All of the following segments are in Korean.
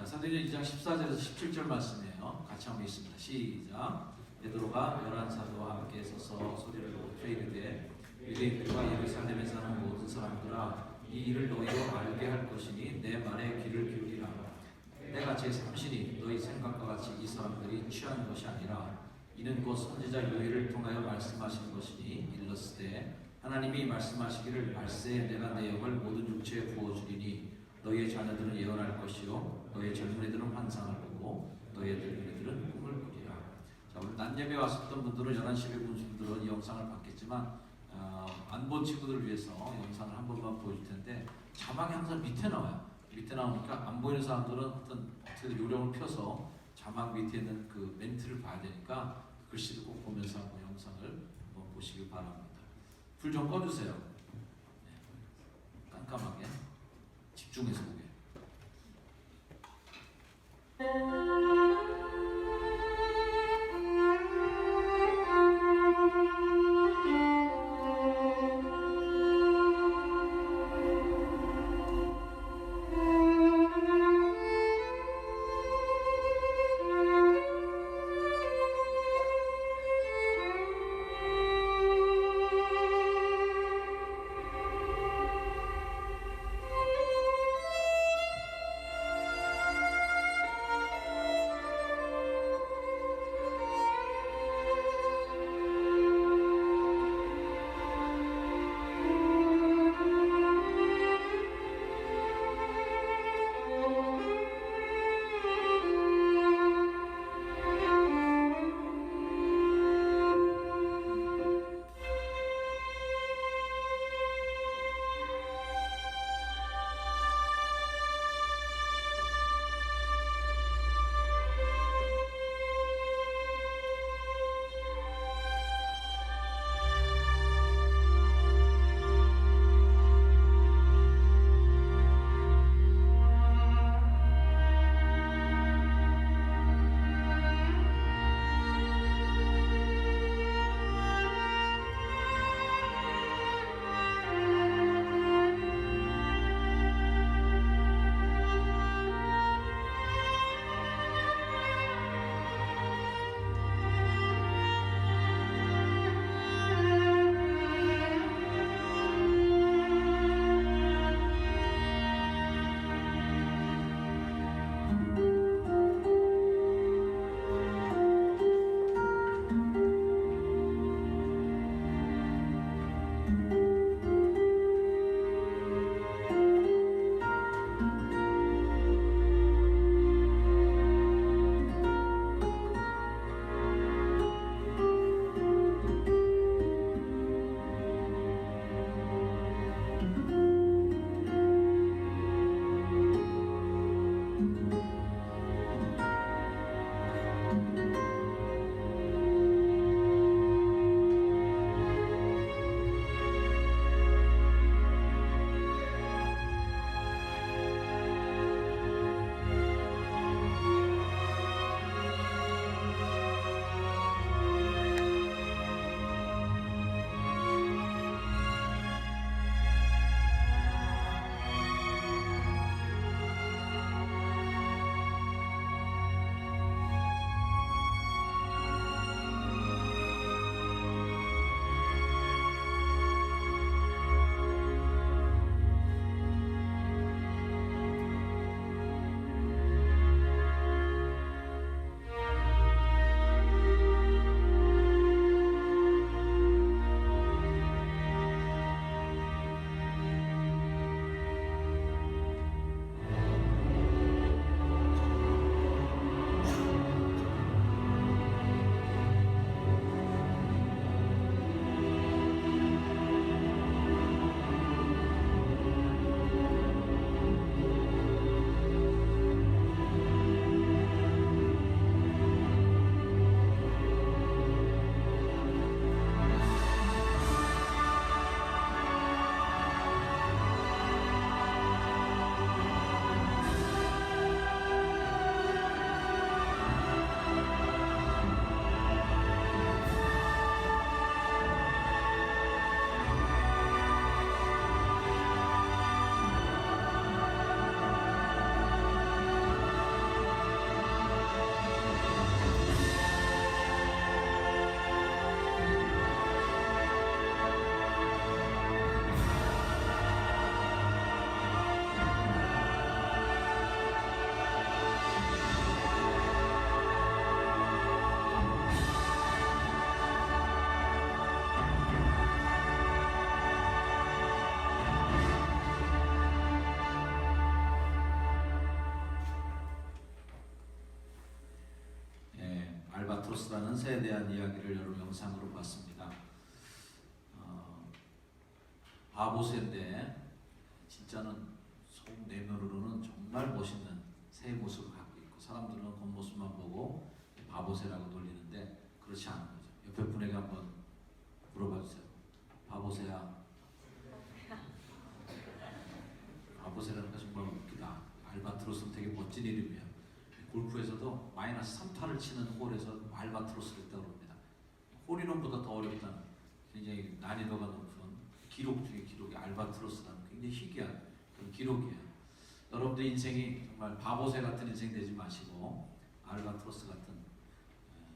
자, 사도행전 2장 14절에서 17절 말씀이에요. 같이 한번 읽습니다. 시작. 베드로가 열한 사도와 함께 서서 소리를 높여 이르되 유대인들과 예루살렘에 사는 모든 사람들아, 이 일을 너희로 알게 할 것이니 내 말에 귀를 기울이라. 내가 제3신이 너희 생각과 같이 이 사람들이 취한 것이 아니라 이는 곧 선지자 요엘을 통하여 말씀하신 것이니 일렀으되 하나님이 말씀하시기를 말세에 내가 내 영을 모든 육체에 부어주리니 너희의 자녀들은 예언할 것이요 너희의 젊은이들은 환상을 보고 너희의 늙은이들은 꿈을 꾸리라. 자, 오늘 낮 예배 왔었던 분들은 11시 에 본 분들은 이 영상을 봤겠지만 안 본 친구들을 위해서 영상을 한 번만 보여줄 텐데 자막이 항상 밑에 나와요. 밑에 나오니까 안 보이는 사람들은 어떻게든 요령을 펴서 자막 밑에 있는 그 멘트를 봐야 되니까 글씨를 꼭 보면서 한번 영상을 한번 보시기 바랍니다. 불 좀 꺼주세요. 네. 깜깜하게 집중해서 보게. 알바트로스라는 새에 대한 이야기를 여러 영상으로 봤습니다. 바보새인데 진짜는 속 내면으로는 정말 멋있는 새의 모습을 갖고 있고, 사람들은 겉모습만 보고 바보새라고 놀리는데 그렇지 않은 거죠. 옆에 분에게 한번 물어봐 주세요. 바보새야. 바보새라는 거 정말 웃기다. 알바트로스는 되게 멋진 이름이에요. 골프에서도 마이너스 3타를 치는 홀에서 알바트로스를 했다고 합니다. 홀이론보다 더 어렵다는, 굉장히 난이도가 높은 기록 중에 기록이 알바트로스라는 굉장히 희귀한 그런 기록이에요. 여러분들 인생이 정말 바보새 같은 인생 되지 마시고 알바트로스 같은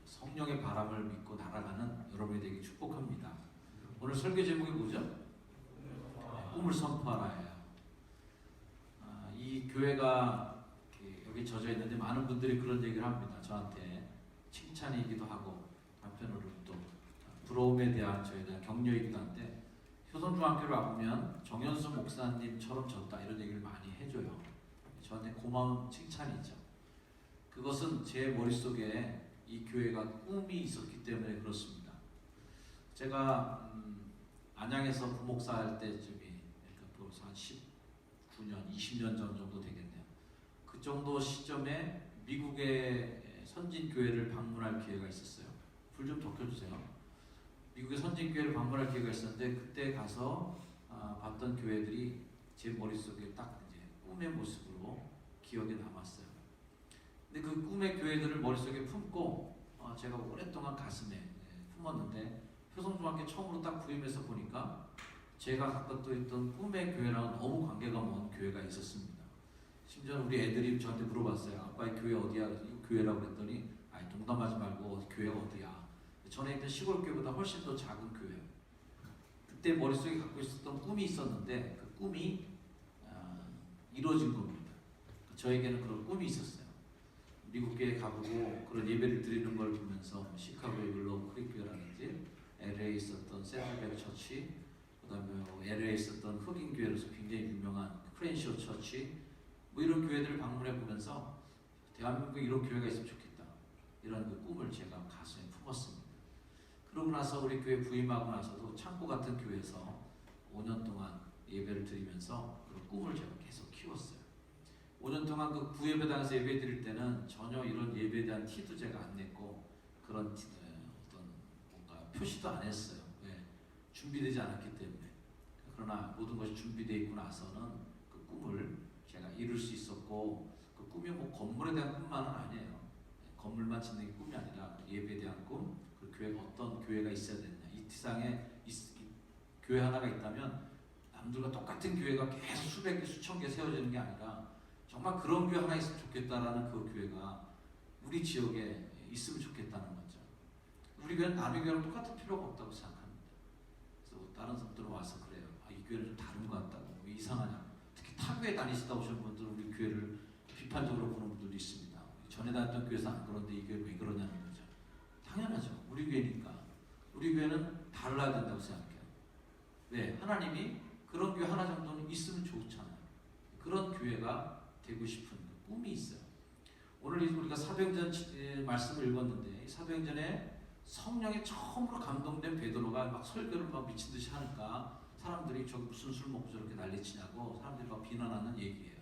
성령의 바람을 믿고 날아가는 여러분이 되기 축복합니다. 오늘 설교 제목이 뭐죠? 꿈을 선포하라예요. 이 교회가 여기 젖어 있는데 많은 분들이 그런 얘기를 합니다. 저한테 칭찬이기도 하고 한편으로는 또 부러움에 대한 저에 대한 격려이기도 한데, 효성중학교를 와보면 정현수 목사님처럼 졌다 이런 얘기를 많이 해줘요. 저한테 고마운 칭찬이죠. 그것은 제 머릿속에 이 교회가 꿈이 있었기 때문에 그렇습니다. 제가 안양에서 부목사 할 때쯤이, 그러니까 벌써 한 19년, 20년 전 정도 되겠네요. 그 정도 시점에 미국의 선진교회를 방문할 기회가 있었어요. 불 좀 더 켜주세요. 미국의 선진교회를 방문할 기회가 있었는데, 그때 가서 봤던 교회들이 제 머릿속에 딱 이제 꿈의 모습으로 기억에 남았어요. 근데 그 꿈의 교회들을 머릿속에 품고 제가 오랫동안 가슴에 품었는데, 효성중학교 처음으로 딱 부임해서 보니까 제가 갖고 있던 꿈의 교회랑 너무 관계가 먼 교회가 있었습니다. 심지어 우리 애들이 저한테 물어봤어요. 아빠의 교회 어디야? 이 교회라고 그랬더니, 아니 농담하지 말고 교회가 어디야? 전에 있던 시골 교회보다 훨씬 더 작은 교회예요. 그때 머릿속에 갖고 있었던 꿈이 있었는데 그 꿈이 이루어진 겁니다. 저에게는 그런 꿈이 있었어요. 미국교회 가보고 그런 예배를 드리는 걸 보면서 시카고의 윌로우 크릭 교회라든지 LA에 있었던 세틀백 처치, 그다음에 LA에 있었던 흑인 교회로서 굉장히 유명한 크렌쇼 처치, 뭐 이런 교회들을 방문해 보면서 대한민국에 이런 교회가 있으면 좋겠다, 이런 그 꿈을 제가 가슴에 품었습니다. 그러고 나서 우리 교회 부임하고 나서도 창고 같은 교회에서 5년 동안 예배를 드리면서 그런 꿈을 제가 계속 키웠어요. 5년 동안 그 구예배당에서 예배 드릴 때는 전혀 이런 예배에 대한 티도 제가 안 냈고, 그런 어떤 뭔가 표시도 안 했어요. 왜? 준비되지 않았기 때문에. 그러나 모든 것이 준비되어 있고 나서는 그 꿈을 제가 이룰 수 있었고, 그 꿈이 뭐 건물에 대한 꿈만은 아니에요. 건물만 짓는 게 꿈이 아니라 예배에 대한 꿈, 그 교회가 어떤 교회가 있어야 되느냐. 이 세상에 교회 하나가 있다면 남들과 똑같은 교회가 계속 수백 개, 수천 개 세워지는 게 아니라 정말 그런 교회 하나 있으면 좋겠다라는 그 교회가 우리 지역에 있으면 좋겠다는 거죠. 우리 교회는 남의 교회랑 똑같은 필요가 없다고 생각합니다. 그래서 다른 사람들은 와서 그래요. 이 교회는 좀 다른 것 같다고, 왜 이상하냐. 특히 타 교회 다니시다 오시는 분들은 우리 교회를 비판적으로 보는 분들도 있습니다. 전에 다녔던 교회에서 안 그런데 이 교회 왜 그러냐는 거죠. 당연하죠. 우리 교회니까. 우리 교회는 달라야 된다고 생각해요. 왜? 하나님이 그런 교회 하나 정도는 있으면 좋잖아요. 그런 교회가 되고 싶은 꿈이 있어요. 오늘 우리가 사도행전 말씀을 읽었는데, 사도행전에 성령에 처음으로 감동된 베드로가 막 설교를 막 미친 듯이 하니까 사람들이 저기 무슨 술 먹고 저렇게 난리치냐고 사람들이 막 비난하는 얘기예요.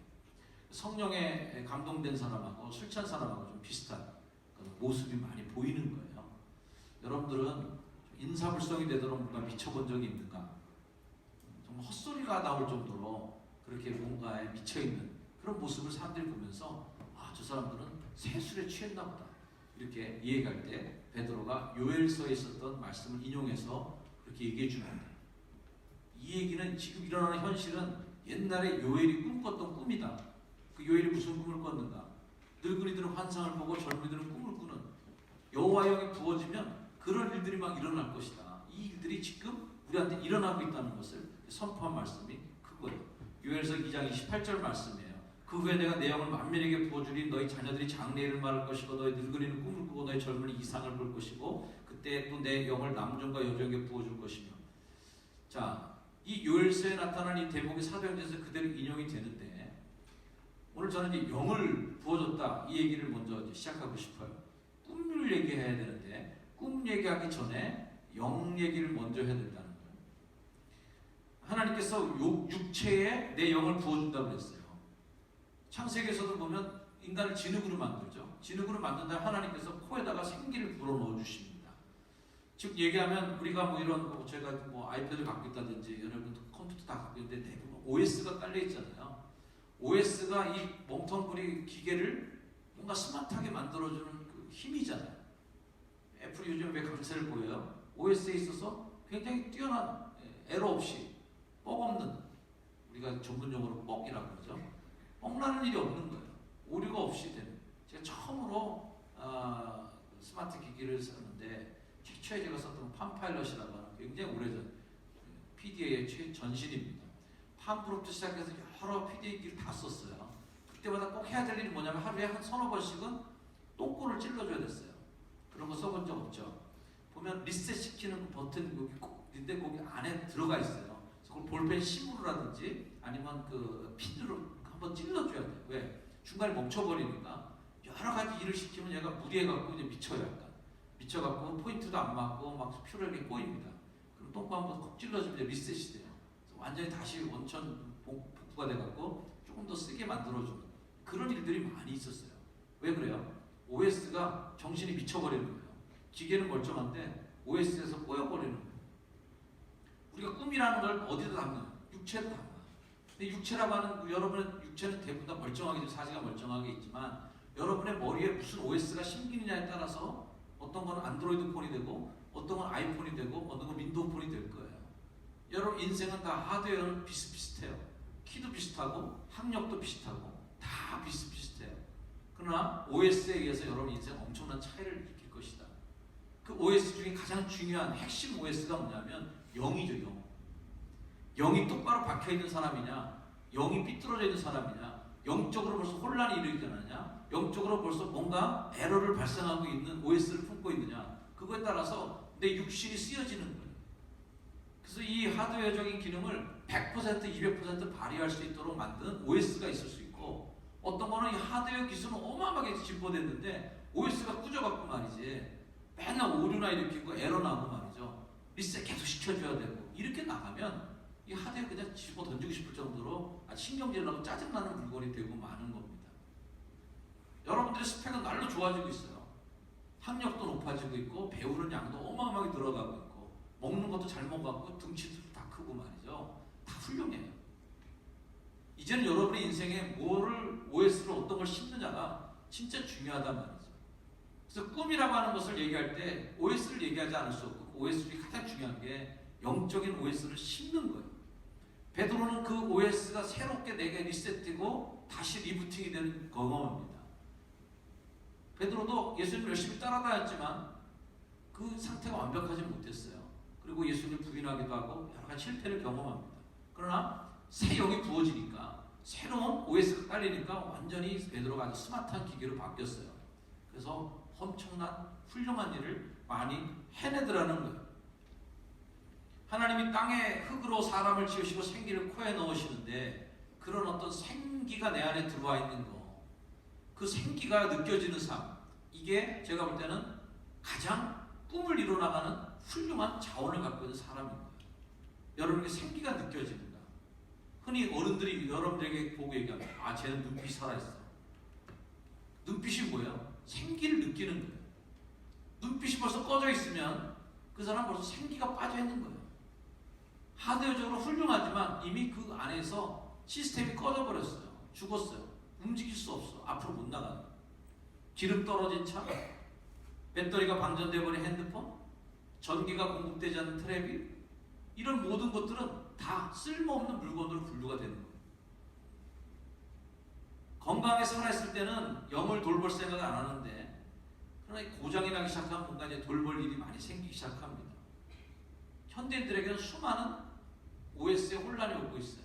성령에 감동된 사람하고 술 취한 사람하고 좀 비슷한 모습이 많이 보이는 거예요. 여러분들은 인사불성이 되도록 뭔가 미쳐본 적이 있는가? 정말 헛소리가 나올 정도로 그렇게 뭔가에 미쳐있는 그런 모습을 사람들이 보면서, 저 사람들은 새 술에 취했나 보다, 이렇게 이해할 때 베드로가 요엘서에 있었던 말씀을 인용해서 그렇게 얘기해 주는데, 이 얘기는 지금 일어나는 현실은 옛날에 요엘이 꿈꿨던 꿈이다. 그 요엘이 무슨 꿈을 꿨는가? 늙은이들은 환상을 보고 젊은이들은 꿈을 꾸는, 여호와의 영이 부어지면 그런 일들이 막 일어날 것이다. 이 일들이 지금 우리한테 일어나고 있다는 것을 선포한 말씀이 그거예요. 요엘서 2장 28절 말씀이에요. 그 후에 내가 내 영을 만민에게 부어주리. 너희 자녀들이 장래일을 말할 것이고 너희 늙은이는 꿈을 꾸고 너희 젊은이 이상을 볼 것이고 그때 또 내 영을 남종과 여종에게 부어줄 것이며. 자, 이 요엘서에 나타난 이 대목이 사도행전에서 그대로 인용이 되는데, 오늘 저는 이제 영을 부어줬다 이 얘기를 먼저 이제 시작하고 싶어요. 꿈을 얘기해야 되는데 꿈 얘기하기 전에 영 얘기를 먼저 해야 된다는 거예요. 하나님께서 육체에 내 영을 부어준다고 했어요. 창세기에서도 보면 인간을 진흙으로 만들죠. 진흙으로 만든다 하나님께서 코에다가 생기를 불어넣어 주십니다. 즉 얘기하면 우리가 뭐 이런 제가 뭐 아이패드를 갖고 있다든지 여러분 컴퓨터 다 갖고 있는데 대부분 OS가 깔려 있잖아요. OS가 이 멍텅구리 기계를 뭔가 스마트하게 만들어주는 그 힘이잖아요. 애플이 요즘 왜 강세를 보여요? OS에 있어서 굉장히 뛰어난 에러 없이 뻑 없는, 우리가 전문용어로 뻑이라고 그러죠. 뻑나는 일이 없는 거예요. 오류가 없이 되는. 제가 처음으로 스마트 기기를 썼는데 최초에 제가 썼던 팜파일럿이라고 하는 굉장히 오래전 PDA의 전신입니다. 팜프로부터 시작해서 여러 PDA 기기를 다 썼어요. 그때마다 꼭 해야 될 일이 뭐냐면 하루에 한 서너 번씩은 똥꼬를 찔러줘야 됐어요. 그런 거 써본 적 없죠. 보면 리셋 시키는 그 버튼 여기 꼭 있는데 거기 안에 들어가 있어요. 그걸 볼펜 심으로라든지 아니면 그 핀으로 한번 찔러줘야 돼요. 왜? 중간에 멈춰버리니까 여러 가지 일을 시키면 얘가 무리해갖고 이제 미쳐요. 약간 미쳐갖고 포인트도 안 맞고 막 퓨럴이 꼬입니다. 그럼 똥꼬 한번 콕 찔러주면 이제 리셋이 돼요. 완전히 다시 원천 복구가 돼갖고 조금 더 쓰게 만들어주는 그런 일들이 많이 있었어요. 왜 그래요? OS가 정신이 미쳐버리는 거예요. 기계는 멀쩡한데 OS에서 꼬여버리는 거예요. 우리가 꿈이라는 걸 어디다 담아요? 육체도 담아요. 근데 육체라고 하는 여러분의 육체는 대부분 다 멀쩡하게 사지가 멀쩡하게 있지만 여러분의 머리에 무슨 OS가 심기느냐에 따라서 어떤 건 안드로이드 폰이 되고 어떤 건 아이폰이 되고 어떤 건 윈도우 폰이 될 거예요. 여러분 인생은 다 하드웨어는 비슷비슷해요. 키도 비슷하고 학력도 비슷하고 다 비슷비슷해요. 그러나 OS에 의해서 여러분 인생 엄청난 차이를 일으킬 것이다. 그 OS 중에 가장 중요한 핵심 OS가 뭐냐면 영이죠. 영. 영이 똑바로 박혀있는 사람이냐, 영이 삐뚤어져 있는 사람이냐, 영적으로 벌써 혼란이 일어나냐, 영적으로 벌써 뭔가 에러를 발생하고 있는 OS를 품고 있느냐, 그거에 따라서 내 육신이 쓰여지는 거예요. 그래서 이 하드웨어적인 기능을 100%, 200% 발휘할 수 있도록 만든 OS가 있을 수 있고, 어떤 거는 이 하드웨어 기술은 어마어마하게 진보됐는데 OS가 꾸져갖고 말이지 맨날 오류나 일으키고 에러 나고 말이죠. 리셋 계속 시켜줘야 되고 이렇게 나가면 이 하드웨어 그냥 집어 던지고 싶을 정도로 신경질 나고 짜증나는 물건이 되고 마는 겁니다. 여러분들의 스펙은 날로 좋아지고 있어요. 학력도 높아지고 있고 배우는 양도 어마어마하게 늘어가고 있고 먹는 것도 잘 먹어갖고 등치도 다 크고 말이죠. 다 훌륭해요. 이제는 여러분의 인생에 뭐를 OS로 어떤 걸 심느냐가 진짜 중요하단 말이죠. 그래서 꿈이라고 하는 것을 얘기할 때 OS를 얘기하지 않을 수 없고 OS 중에 가장 중요한 게 영적인 OS를 심는 거예요. 베드로는 그 OS가 새롭게 내게 리셋되고 다시 리부팅이 되는 경험입니다. 베드로도 예수님을 열심히 따라다녔지만 그 상태가 완벽하지 못했어요. 그리고 예수님을 부인하기도 하고 여러 가지 실패를 경험합니다. 그러나 새 영이 부어지니까 새로운 OS가 깔리니까 완전히 베드로가 아주 스마트한 기계로 바뀌었어요. 그래서 엄청난 훌륭한 일을 많이 해내더라는 거예요. 하나님이 땅에 흙으로 사람을 지으시고 생기를 코에 넣으시는데 그런 어떤 생기가 내 안에 들어와 있는 거, 그 생기가 느껴지는 삶, 이게 제가 볼 때는 가장 꿈을 이뤄나가는 훌륭한 자원을 갖고 있는 사람인 거예요. 여러분에게 생기가 느껴집니다. 흔히 어른들이 여러분들에게 보고 얘기합니다. 쟤는 눈빛이 살아있어. 눈빛이 뭐예요? 생기를 느끼는 거예요. 눈빛이 벌써 꺼져 있으면 그 사람 벌써 생기가 빠져 있는 거예요. 하드웨어적으로 훌륭하지만 이미 그 안에서 시스템이 꺼져버렸어요. 죽었어요. 움직일 수 없어. 앞으로 못 나가는 거예요. 기름 떨어진 차, 배터리가 방전되어버린 핸드폰, 전기가 공급되지 않는 텔레비, 이런 모든 것들은 다 쓸모없는 물건으로 분류가 되는 거예요. 건강하게 살아있을 때는 영을 돌볼 생각을 안 하는데 그러나 고장이 나기 시작하면 뭔가 이제 돌볼 일이 많이 생기기 시작합니다. 현대인들에게는 수많은 OS의 혼란이 오고 있어요.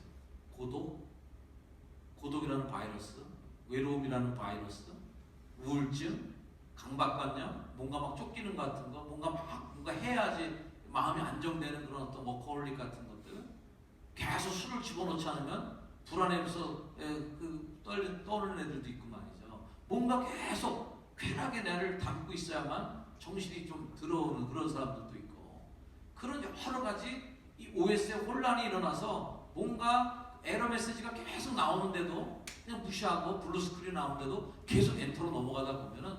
고독이라는 바이러스, 외로움이라는 바이러스, 우울증, 강박관념, 뭔가 막 쫓기는 것 같은 거, 뭔가 해야지 마음이 안정되는 그런 어떤 워커홀릭 같은 것들, 계속 술을 집어넣지 않으면 불안해서 떠오르는 애들도 있고 말이죠. 뭔가 계속 쾌락의 나를 담고 있어야만 정신이 좀 들어오는 그런 사람들도 있고, 그런 여러 가지 이 OS에 혼란이 일어나서 뭔가 에러 메시지가 계속 나오는데도 그냥 무시하고 블루 스크린 나오는데도 계속 엔터로 넘어가다 보면은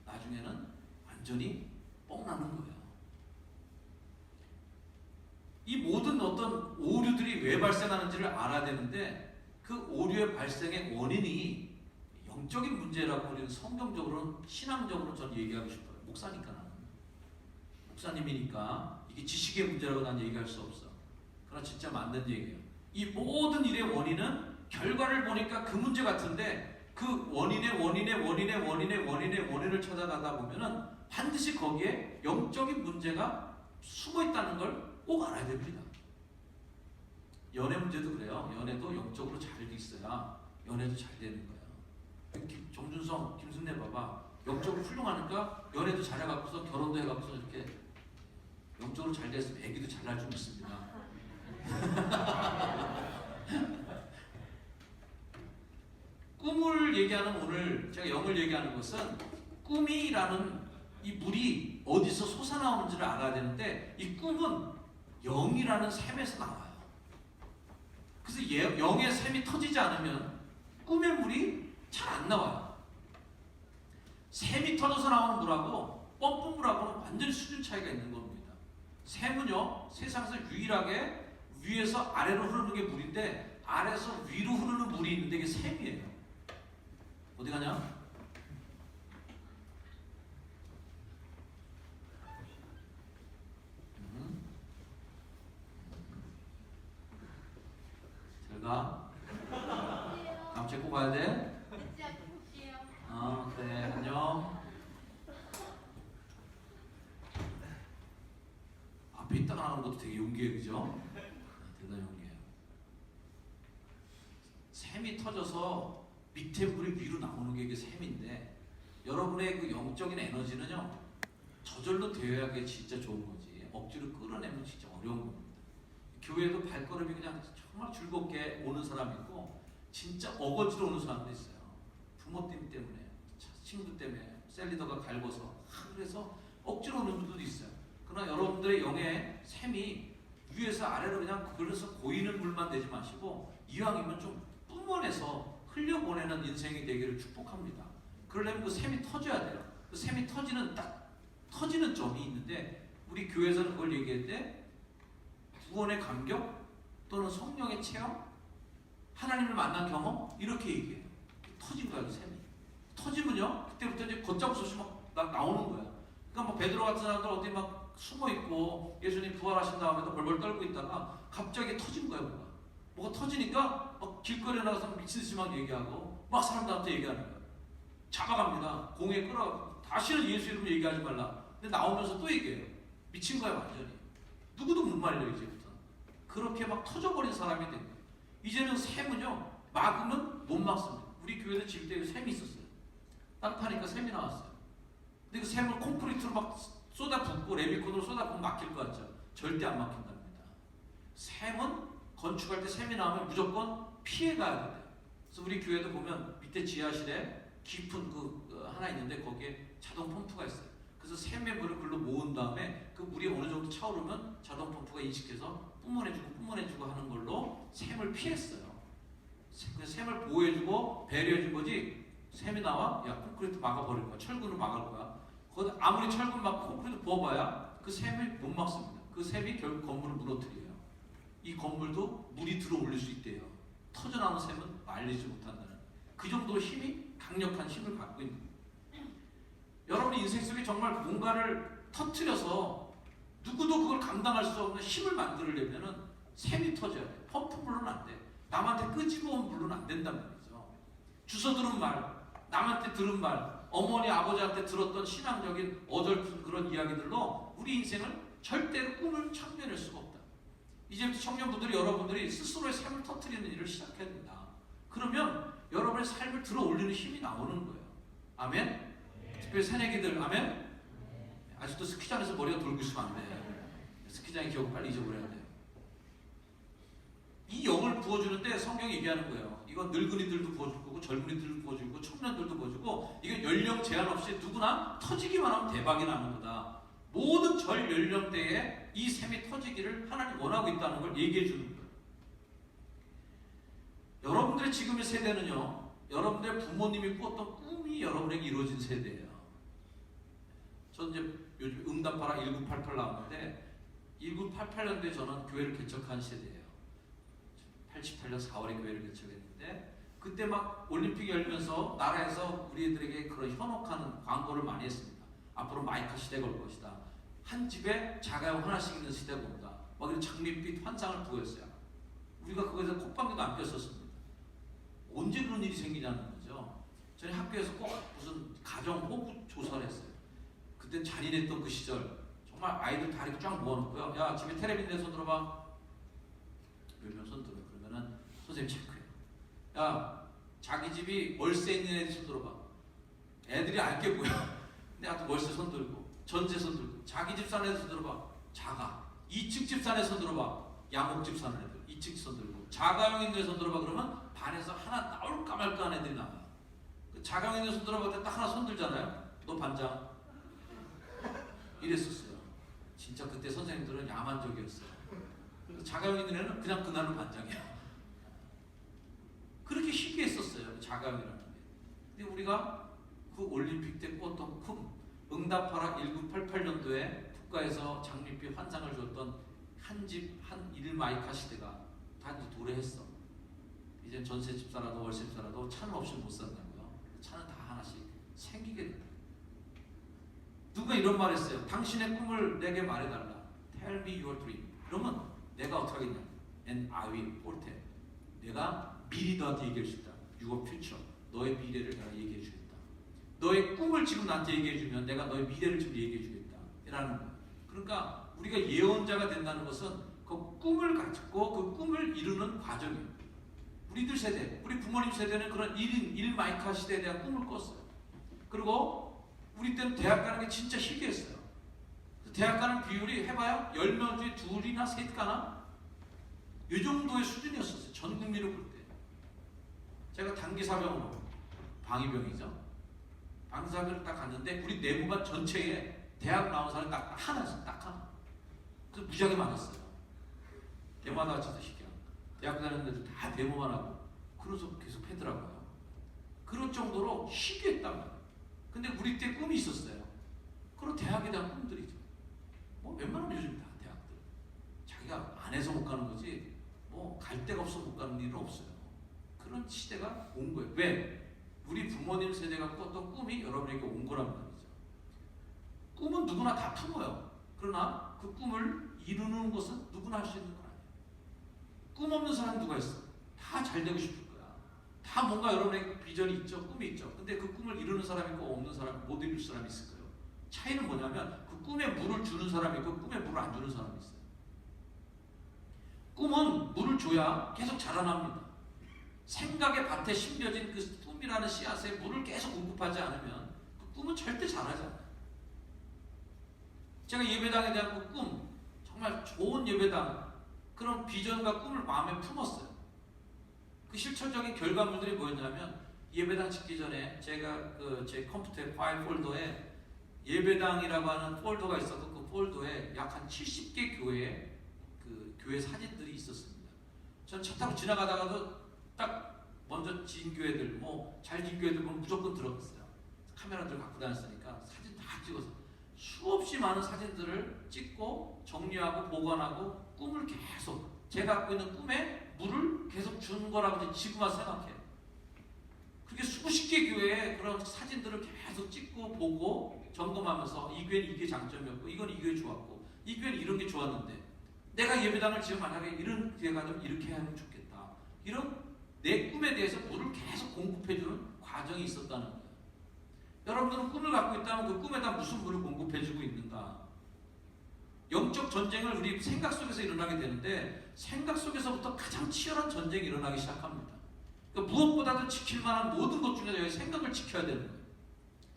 나중에는 완전히 뻥나는 거예요. 이 모든 어떤 오류들이 왜 발생하는지를 알아야 되는데, 그 오류의 발생의 원인이 영적인 문제라고 우리는 성경적으로는, 신앙적으로 전 얘기하고 싶어요. 목사니까 나는. 목사님이니까 이게 지식의 문제라고 난 얘기할 수 없어. 그러나 진짜 맞는 얘기예요. 이 모든 일의 원인은 결과를 보니까 그 문제 같은데, 그 원인을 찾아가다 보면은 반드시 거기에 영적인 문제가 숨어 있다는 걸 꼭 알아야 됩니다. 연애 문제도 그래요. 연애도 영적으로 잘 돼 있어야 연애도 잘 되는 거예요. 정준성, 김순례 봐봐. 영적으로 훌륭하니까 연애도 잘해갖고서 결혼도 해갖고서 이렇게 영적으로 잘 됐으면 애기도 잘 날 줄 믿습니다. 꿈을 얘기하는, 오늘 제가 영을 얘기하는 것은 꿈이라는 이 물이 어디서 솟아나오는지를 알아야 되는데, 이 꿈은 영이라는 샘에서 나와요. 그래서 영의 샘이 터지지 않으면 꿈의 물이 잘 안 나와요. 샘이 터져서 나오는 물하고 펌프 물하고는 완전히 수준 차이가 있는 겁니다. 샘은요, 세상에서 유일하게 위에서 아래로 흐르는 게 물인데, 아래에서 위로 흐르는 물이 있는데 이게 샘이에요. 어디 가냐? 잘 가. 다음 주에 꼭 가야 돼? 그래. 안녕. 앞에 있다가 나오는 것도 되게 용기해요, 그죠? 대단히 용기해요. 샘이 터져서 밑에 물이 위로 나오는 게 이게 샘인데, 여러분의 그 영적인 에너지는요, 저절로 되어야 그게 진짜 좋은 거지. 억지로 끌어내면 진짜 어려운 겁니다. 교회도 발걸음이 그냥 정말 즐겁게 오는 사람이 있고, 진짜 어거지로 오는 사람도 있어요. 부모님 때문에, 친구 때문에, 셀리더가 갈궈서, 그래서 억지로 오는 분들도 있어요. 그러나 여러분들의 영의 샘이 위에서 아래로 그냥 그래서 고이는 물만 되지 마시고, 이왕이면 좀 뿜어내서 흘려보내는 인생이 되기를 축복합니다. 그러려면 그 샘이 터져야 돼요. 그 샘이 터지는 점이 있는데, 우리 교회에서는 그걸 얘기할 때 구원의 감격 또는 성령의 체험, 하나님을 만난 경험, 이렇게 얘기해요. 터진 거야, 그 샘이. 터지면요, 그때부터 이제 걷잡을 수 없이 막 나오는 거야. 그러니까 뭐 베드로 같은 사람들 어디 막 숨어 있고 예수님 부활하신 다음에도 벌벌 떨고 있다가 갑자기 터진 거야, 뭐가 터지니까 막 길거리에 나가서 미친 듯이 막 얘기하고 막 사람들한테 얘기하는 거야. 잡아갑니다. 공에 끌어. 다시는 예수 이름 얘기하지 말라. 근데 나오면서 또 얘기해요. 미친 거야, 완전히. 누구도 못 말려, 이제부터. 그렇게 막 터져버린 사람이 된 거예요. 이제는 샘은요, 막으면 못 막습니다. 우리 교회도 지을 때 샘이 있었어요. 땅 파니까 샘이 나왔어요. 근데 그 샘을 콘크리트로 막 쏟아붓고 레미콘으로 쏟아붓고 막힐 것 같죠? 절대 안 막힌답니다. 샘은 건축할 때 샘이 나오면 무조건 피해가야 돼요. 그래서 우리 교회도 보면 밑에 지하실에 깊은 하나 있는데 거기에 자동 펌프가 있어요. 그래서 샘의 물을 글로 모은 다음에 그 물이 어느 정도 차오르면 자동 펌프가 인식해서 뿜어내주고 하는 걸로 샘을 피했어요. 그 샘을 보호해주고 배려해준 거지, 샘이 나와? 야, 콘크리트 막아버릴 거야. 철근을 막을 거야. 거기 아무리 철근 막고 콘크리트 부어봐야 그 샘을 못 막습니다. 그 샘이 결국 건물을 무너뜨려요. 이 건물도 물이 들어올릴 수 있대요. 터져나오는 샘은 말리지 못한다는, 그 정도로 강력한 힘을 갖고 있는 거예요. 여러분의 인생 속에 정말 뭔가를 터뜨려서 누구도 그걸 감당할 수 없는 힘을 만들려면은 샘이 터져야 돼. 펌프 물로는 안 돼. 남한테 끄집어온 물로는 안 된단 말이죠. 주워 들은 말, 남한테 들은 말, 어머니 아버지한테 들었던 신앙적인 어설픈 그런 이야기들로 우리 인생을 절대로 꿈을 창조해낼 수가 없다. 이제부터 청년분들이, 여러분들이 스스로의 삶을 터뜨리는 일을 시작해야 된다. 그러면 여러분의 삶을 들어 올리는 힘이 나오는 거예요. 아멘? 특별히 새내기들, 아멘? 아직도 스키장에서 머리가 돌고 있으면 안 돼. 스키장의 기억을 빨리 잊어버려야 돼. 이 영을 부어주는데 성경이 얘기하는 거예요. 이 이건 늙은이들도 보여주고 젊은이들도 보여주고 청년들도 보여주고 이게 연령 제한 없이 누구나 터지기만 하면 대박이 나는 거다. 모든 절 연령대에 이 셈이 터지기를 하나님 원하고 있다는 걸 얘기해 주는 거예요. 여러분들의 지금의 세대는요, 여러분들의 부모님이 꾸었던 꿈이 여러분에게 이루어진 세대예요. 전 이제 요즘 응답하라 1988 나왔는데 1988년도에 저는 교회를 개척한 세대예요. 88년 4월에 교회를 개척했는데 그때 막 올림픽이 열면서 나라에서 우리들에게 그런 현혹하는 광고를 많이 했습니다. 앞으로 마이카 시대가 올 것이다. 한 집에 자가용 하나씩 있는 시대가 온다. 막 이런 장밋빛 환상을 부여했어요. 우리가 그거에서 콧방귀도 안 꼈었습니다. 언제 그런 일이 생기냐는 거죠. 저희 학교에서 꼭 무슨 가정 호구 조사를 했어요. 그때 잔인했던 그 시절 정말 아이들 다 이렇게 쫙 모아놓고요. 야, 집에 텔레비 있는데 손 들어봐. 몇 명 손 들어. 그러면은 선생님 체크해요. 야, 자기 집이 월세 있는 애들 손 들어봐. 애들이 알게 보여. 근데 하여튼 월세 손 들고 전세 손 들고 자기 집 사는 애들 손 들어봐. 자가. 2층 집 사는 애 손 들어봐. 양옥집 사는 애들 2층 손 들고 자가용 있는 애 손 들어봐. 그러면 반에서 하나 나올까 말까 하는 애들이 나와요. 그 자가용 있는 애 손 들어봐. 딱 하나 손 들잖아요. 너 반장. 이랬었어요. 진짜 그때 선생님들은 야만적이었어요. 자가용 있는 애는 그냥 그날로 반장이야. 그렇게 희귀했었어요. 자가용이라는 게. 근데 우리가 그 올림픽 때 꿨던 꿈, 응답하라 1988년도에 국가에서 장밋빛 환상을 줬던 한 집 한 일마이카 시대가 다 이제 도래했어. 이제 전세집 살아도 월세집 살아도 차는 없이 못 산다고요. 차는 다 하나씩 생기게 된다. 누가 이런 말 했어요. 당신의 꿈을 내게 말해달라. Tell me your dream. 그러면 내가 어떻게 하겠냐. And I will foretell. 내가 미리 너한테 얘기할 수 있다. Your future. 너의 미래를 내가 얘기해 주겠다. 너의 꿈을 지금 나한테 얘기해 주면 내가 너의 미래를 지금 얘기해 주겠다. 라는 거예요. 그러니까 우리가 예언자가 된다는 것은 그 꿈을 가지고 그 꿈을 이루는 과정이에요. 우리들 세대, 우리 부모님 세대는 그런 1인 1마이카 시대에 대한 꿈을 꿨어요. 그리고 우리 때는 대학 가는 게 진짜 희귀했어요. 대학 가는 비율이 해봐요. 10명 중에 2이나 3 가나? 이 정도의 수준이었었어요. 전 국민을 볼 때. 제가 단기사병으로, 방위병이죠. 방사병을 딱 갔는데 우리 내무반 전체에 대학 나온 사람이 딱 하나였어요. 딱 하나. 그래서 무지하게 많았어요. 대마다 진짜 희귀한. 대학 다니는 애들 다 데모만 하고 그래서 계속 패더라고요. 그럴 정도로 희귀했단 말이에요. 근데 우리 때 꿈이 있었어요. 그런 대학에 대한 꿈들이죠. 뭐 웬만하면 요즘 다 대학들 자기가 안 해서 못 가는 거지 뭐 갈 데가 없어 못 가는 일은 없어요. 그런 시대가 온 거예요. 왜? 우리 부모님 세대가 꿨던 꿈이 여러분에게 온 거란 말이죠. 꿈은 누구나 다 품어요. 그러나 그 꿈을 이루는 것은 누구나 할 수 있는 건 아니에요. 꿈 없는 사람 누가 있어? 다 잘 되고 싶을 거야. 다 뭔가 여러분에게 비전이 있죠. 꿈이 있죠. 근데 그 꿈을 이루는 사람이 있고 없는 사람, 못 이룰 사람이 있을 거예요. 차이는 뭐냐면 그 꿈에 물을 주는 사람이 있고 꿈에 물을 안 주는 사람이 있어요. 꿈은 물을 줘야 계속 자라납니다. 생각의 밭에 심겨진 그 꿈이라는 씨앗에 물을 계속 공급하지 않으면 그 꿈은 절대 자라지 않아요. 제가 예배당에 대한 그 꿈, 정말 좋은 예배당, 그런 비전과 꿈을 마음에 품었어요. 그 실천적인 결과물들이 뭐였냐면 예배당 짓기 전에 제가 제 컴퓨터의 파일 폴더에 예배당이라고 하는 폴더가 있어서 그 폴더에 약 한 70개 교회의 그 교회 사진들이 있었습니다. 저는 차 타고 지나가다가도 딱 먼저 진 교회들, 뭐 잘 진 교회들 보면 무조건 들어갔어요. 카메라들 갖고 다녔으니까 사진 다 찍어서 수없이 많은 사진들을 찍고 정리하고 보관하고 꿈을 계속 제가 갖고 있는 꿈에 물을 계속 주는 거라고 지금만 생각해요. 그렇게 수십 개 교회에 그런 사진들을 계속 찍고 보고 점검하면서 이 교회는 이게 장점이었고 이건 이게 좋았고 이 교회는 이런 게 좋았는데 내가 예배당을 지금 만약에 이런 기회가 되면 이렇게 하면 좋겠다. 이런 내 꿈에 대해서 물을 계속 공급해주는 과정이 있었다는 거예요. 여러분들은 꿈을 갖고 있다면 그 꿈에다 무슨 물을 공급해주고 있는가? 영적 전쟁을 우리 생각 속에서 일어나게 되는데 생각 속에서부터 가장 치열한 전쟁이 일어나기 시작합니다. 그러니까 무엇보다도 지킬 만한 모든 것 중에서 생각을 지켜야 되는 거예요.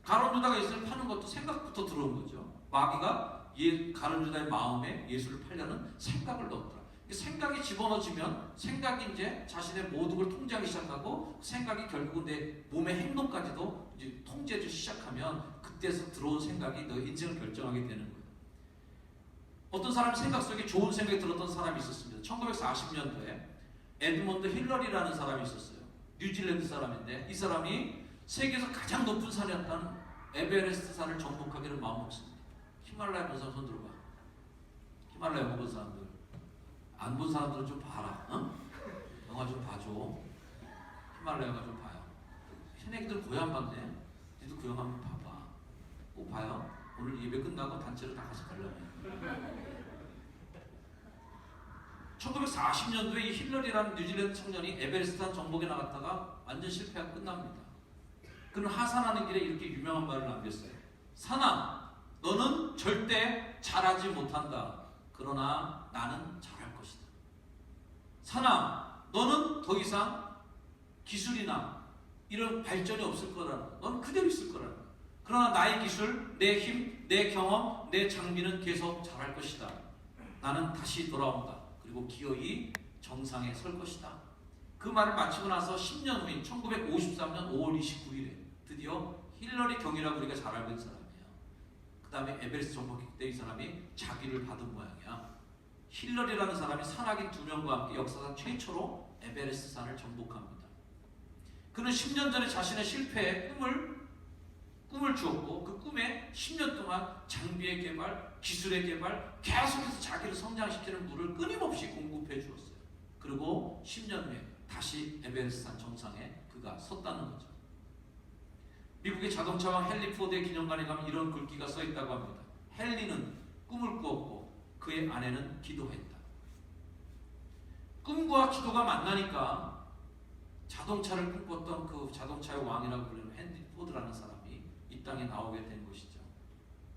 가룟 유다가 예수를 파는 것도 생각부터 들어온 거죠. 마귀가 가룟 유다의 마음에 예수를 팔려는 생각을 넣었더라. 생각이 집어넣어지면 생각이 이제 자신의 모든 걸 통제하기 시작하고 생각이 결국은 내 몸의 행동까지도 이제 통제하기 시작하면 그때서 들어온 생각이 너 인생을 결정하게 되는 거예요. 어떤 사람 생각 속에 좋은 생각이 들었던 사람이 있었습니다. 1940년도에 에드먼드 힐러리라는 사람이 있었어요. 뉴질랜드 사람인데 이 사람이 세계에서 가장 높은 산이었다는 에베레스트 산을 정복하기를 마음먹습니다. 히말라야 본 사람 손 들어봐. 히말라야 본 사람들. 안 본 사람들은 좀 봐라. 어? 영화 좀 봐줘. 히말라야가 좀 봐요. 새내기들 거의 안 봤네. 니도 그 영화 한번 봐봐. 꼭 봐요. 오늘 예배 끝나고 단체로 다 같이 가려면. 1940년도에 이 힐러리라는 뉴질랜드 청년이 에베레스트산 정복에 나갔다가 완전 실패하고 끝납니다. 그는 하산하는 길에 이렇게 유명한 말을 남겼어요. 산아, 너는 절대 잘하지 못한다. 그러나 나는 잘할 것이다. 산아, 너는 더 이상 기술이나 이런 발전이 없을 거라는, 너는 그대로 있을 거라는. 그러나 나의 기술, 내 힘, 내 경험, 내 장비는 계속 잘할 것이다. 나는 다시 돌아온다. 그리고 기어이 정상에 설 것이다. 그 말을 마치고 나서 10년 후인 1953년 5월 29일에 드디어 힐러리 경이라고 우리가 잘 알고 있는 사람이에요. 그 다음에 에베레스트 정복 때 이 사람이 자기를 받은 모양이야. 힐러리라는 사람이 산악인 2명과 함께 역사상 최초로 에베레스트 산을 정복합니다. 그는 10년 전에 자신의 실패에 꿈을 주었고 그 꿈에 10년 동안 장비의 개발, 기술의 개발, 계속해서 자기를 성장시키는 물을 끊임없이 공급해 주었어요. 그리고 10년 후에 다시 에베레스트 산 정상에 그가 섰다는 거죠. 미국의 자동차왕 헨리 포드의 기념관에 가면 이런 글귀가 써 있다고 합니다. 헨리는 꿈을 꾸었고 그의 아내는 기도했다. 꿈과 기도가 만나니까 자동차를 꿈꿨던 그 자동차의 왕이라고 불리는 헨리 포드라는 사람이 이 땅에 나오게 된 것이죠.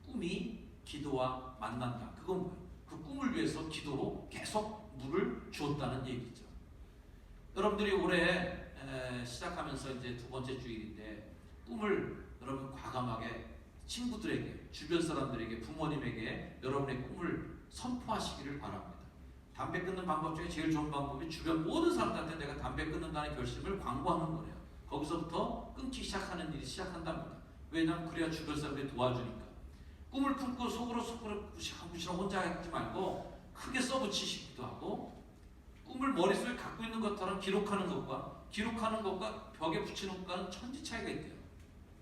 꿈이 기도와 만난다. 그건 뭐예요? 그 꿈을 위해서 기도로 계속 물을 주었다는 얘기죠. 여러분들이 올해 시작하면서 이제 2번째 주일인데 꿈을 여러분 과감하게 친구들에게, 주변 사람들에게, 부모님에게 여러분의 꿈을 선포하시기를 바랍니다. 담배 끊는 방법 중에 제일 좋은 방법이 주변 모든 사람들한테 내가 담배 끊는다는 결심을 광고하는 거예요. 거기서부터 끊기 시작하는 일이 시작한답니다. 왜냐하면 그래야 주변 사람들이 도와주니까. 꿈을 품고 속으로 구시렁구시렁 혼자 하지 말고 크게 써붙이시기도 하고, 꿈을 머릿속에 갖고 있는 것처럼 기록하는 것과 벽에 붙이는 것과는 천지 차이가 있대요.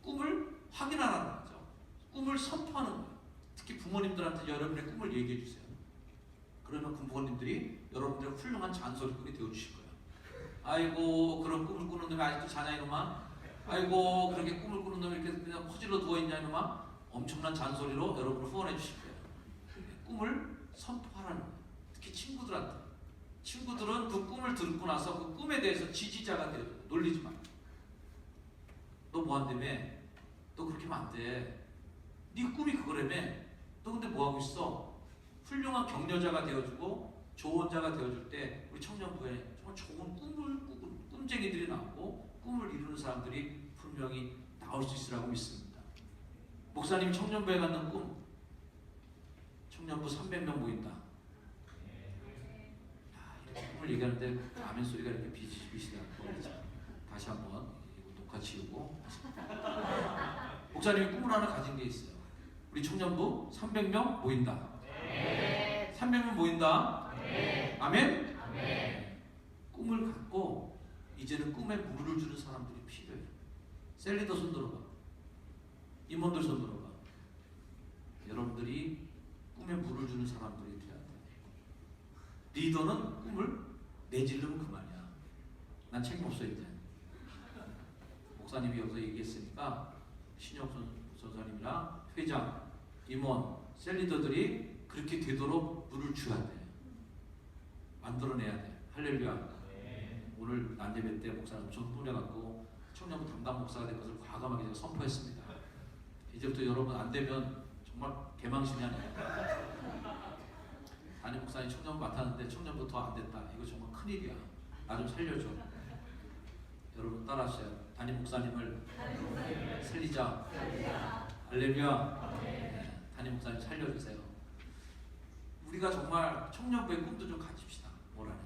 꿈을 확인하라는 거죠. 꿈을 선포하는 거예요. 특히 부모님들한테 여러분의 꿈을 얘기해 주세요. 그러면 부모님들이 여러분들의 훌륭한 잔소리꾼이 되어주실 거예요. 아이고 그런 꿈을 꾸는 놈이 아직도 자냐 이놈아. 아이고 그렇게 꿈을 꾸는 놈이 이렇게 그냥 허지로 누워있냐 이놈아. 엄청난 잔소리로 여러분을 후원해 주실 거예요. 꿈을 선포하라는 거예요. 특히 친구들은 그 꿈을 듣고 나서 그 꿈에 대해서 지지자가 되어요. 놀리지 마. 너 뭐 한다며? 너 그렇게 하면 안 돼. 네 꿈이 그거라며? 너 근데 뭐 하고 있어? 훌륭한 격려자가 되어주고 조언자가 되어줄 때 우리 청년부에 정말 좋은 꿈을 꾸고 꿈쟁이들이 나오고 꿈을 이루는 사람들이 분명히 나올 수 있으라고 믿습니다. 목사님 청년부에 갖는 꿈, 청년부 300명 모인다. 이렇게 꿈을 얘기하는데 아멘 소리가 이렇게 비시비시하고 다시 한번 녹화 지우고 목사님이 꿈을 하나 가진 게 있어요. 우리 청년부 300명 모인다. 300명 모인다. 아멘? 꿈을 갖고 이제는 꿈에 물을 주는 사람들이 필요해요. 셀리더 손 들어봐. 임원들 손 들어봐. 여러분들이 꿈에 물을 주는 사람들이 돼야 돼. 리더는 꿈을 내지르면 그만이야. 난 책임 없어 이제. 목사님이 여기서 얘기했으니까 신혁 선사님이랑 회장, 임원, 셀리더들이 그렇게 되도록 물을 줘야 돼. 만들어내야 돼. 할렐루야. 오늘 난예배 때 목사님 엄청 뿌려갖고 청년부 담당 목사가 된 것을 과감하게 제가 선포했습니다. 이제부터 여러분 안 되면 정말 개망신이 아니에요. 담임 목사님 청년부 맡았는데 청년부 더 안 됐다. 이거 정말 큰일이야. 나 좀 살려줘. 여러분 따라하세요. 담임 목사님을 살리자. 할렐루야. 담임 목사님 살려주세요. 우리가 정말 청년부의 꿈도 좀 가집시다. 올 한해.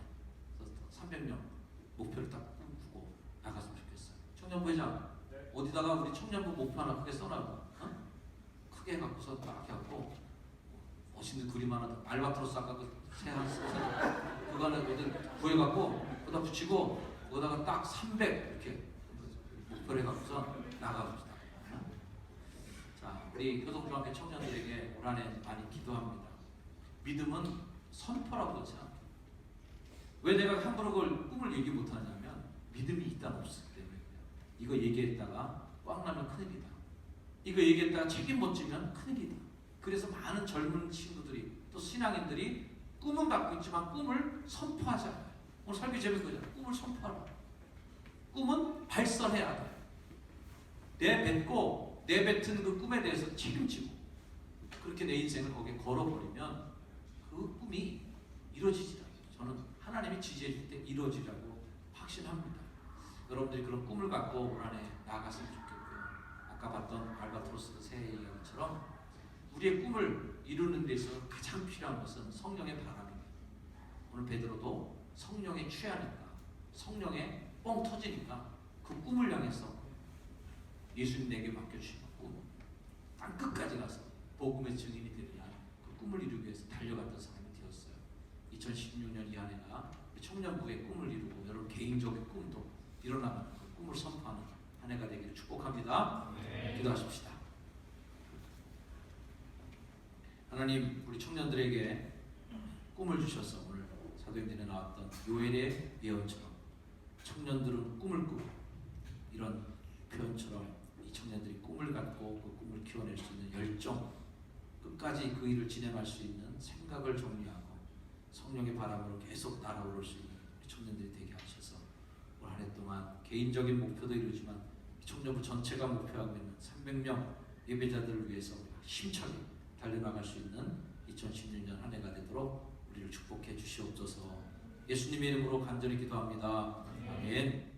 그래서 300명 목표를 딱 꾸고 나갔으면 좋겠어요. 청년부 회장 어디다가 우리 청년부 목표 하나 크게 써놔봐. 크게 해갖고서 딱 해갖고 멋있는 그림 하나 알바트로스 아까 그새 하나 써서 그거는 어디 구해갖고 거기다 붙이고 거기다가 딱 300 이렇게 목표를 해갖고서 나가봅시다. 자, 우리 효동중학교 청년들에게 올 한해 많이 기도합니다. 믿음은 선포라고 그러지 않아요. 왜 내가 함부로 그걸 꿈을 얘기 못하냐면 믿음이 일단 없기 때문에. 이거 얘기했다가 꽝 나면 큰일이다. 이거 얘기했다가 책임 못 지면 큰일이다. 그래서 많은 젊은 친구들이 또 신앙인들이 꿈은 갖고 있지만 꿈을 선포하지 않아요. 오늘 설교 제목이 그거잖아요. 꿈을 선포하라. 꿈은 발설해야 돼. 내뱉고 내뱉은 그 꿈에 대해서 책임지고 그렇게 내 인생을 거기에 걸어버리면 그 꿈이 이루어지지 않아요. 저는 하나님이 지지해 줄 때 이루어지라고 확신합니다. 여러분들이 그런 꿈을 갖고 올 한해 나아갔으면 좋겠고요. 아까 봤던 알바트로스 새 이야기처럼 우리의 꿈을 이루는 데 있어서 가장 필요한 것은 성령의 바람입니다. 오늘 베드로도 성령에 취하니까 성령에 뻥 터지니까 그 꿈을 향해서 예수님 내게 맡겨주신 꿈 땅 끝까지 가서 복음의 증인이 되리라 그 꿈을 이루기 위해서 달려갔던 사람이 되었어요. 2016년 이 한 해가 청년부의 꿈을 이루고 여러분 개인적인 꿈도 일어나는 그 꿈을 선포하는 한 해가 되기를 축복합니다. 네. 기도하십시다. 하나님 우리 청년들에게 꿈을 주셔서 오늘 사도행전에 나왔던 요엘의 예언처럼 청년들은 꿈을 꾸고 이런 표현처럼 이 청년들이 꿈을 갖고 그 꿈을 키워낼 수 있는 열정 끝까지 그 일을 진행할 수 있는 생각을 정리하고 성령의 바람으로 계속 날아오를 수 있는 청년들이 되게 하셔서 올 한 해 동안 개인적인 목표도 이루지만 청년부 전체가 목표하고 있는 300명 예배자들을 위해서 힘차게 달려나갈 수 있는 2016년 한 해가 되도록 우리를 축복해 주시옵소서. 예수님의 이름으로 간절히 기도합니다. 아멘.